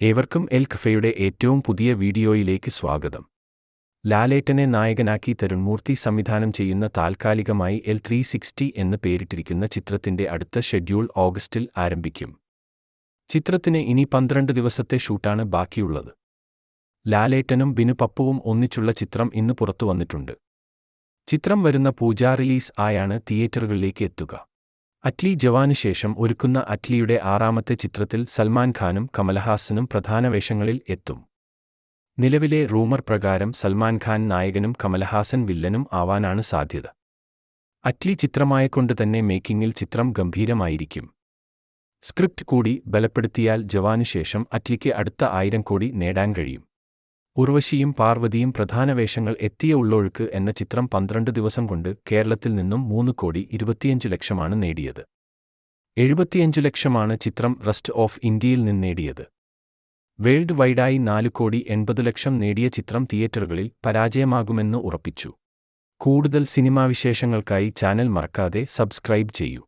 ഏവർക്കും എൽ കഫയുടെ ഏറ്റവും പുതിയ വീഡിയോയിലേക്ക് സ്വാഗതം. ലാലേട്ടനെ നായകനാക്കി തരുൺമൂർത്തി സംവിധാനം ചെയ്യുന്ന താൽക്കാലികമായി L360 എന്ന് പേരിട്ടിരിക്കുന്ന ചിത്രത്തിന്റെ അടുത്ത ഷെഡ്യൂൾ ഓഗസ്റ്റിൽ ആരംഭിക്കും. ചിത്രത്തിന് ഇനി 12 ദിവസത്തെ ഷൂട്ടാണ് ബാക്കിയുള്ളത്. ലാലേട്ടനും ബിനു പപ്പുവും ഒന്നിച്ചുള്ള ചിത്രം ഇന്ന് പുറത്തുവന്നിട്ടുണ്ട്. ചിത്രം വരുന്ന പൂജ റിലീസ് ആയാണ് തിയേറ്ററുകളിലേക്ക് എത്തുക. അറ്റ്ലി ജവാന് ശേഷം ഒരുക്കുന്ന അറ്റ്ലിയുടെ 6ാമത്തെ ചിത്രത്തിൽ സൽമാൻ ഖാനും കമലഹാസനും പ്രധാന വേഷങ്ങളിൽ എത്തും. നിലവിലെ റൂമർ പ്രകാരം സൽമാൻ ഖാൻ നായകനും കമലഹാസൻ വില്ലനും ആവാനാണ് സാധ്യത. അറ്റ്ലി ചിത്രമായകൊണ്ട് തന്നെ മേക്കിങ്ങിൽ ചിത്രം ഗംഭീരമായിരിക്കും. സ്ക്രിപ്റ്റ് കൂടി ബലപ്പെടുത്തിയാൽ ജവാനു ശേഷം അറ്റ്ലിക്ക് അടുത്ത 1000 കോടി നേടാൻ കഴിയും. ഉർവശിയും പാർവതിയും പ്രധാന വേഷങ്ങൾ എത്തിയ ഉള്ളൊഴുക്ക് എന്ന ചിത്രം 12 ദിവസം കൊണ്ട് കേരളത്തിൽ നിന്നും 3,25 ലക്ഷമാണ് നേടിയത്. 75 ലക്ഷമാണ് ചിത്രം റെസ്റ്റ് ഓഫ് ഇന്ത്യയിൽ നിന്ന് നേടിയത്. വേൾഡ് വൈഡായി 4,80 ലക്ഷം നേടിയ ചിത്രം തിയേറ്ററുകളിൽ പരാജയമാകുമെന്ന് ഉറപ്പിച്ചു. കൂടുതൽ സിനിമാ വിശേഷങ്ങൾക്കായി ചാനൽ മറക്കാതെ സബ്സ്ക്രൈബ് ചെയ്യൂ.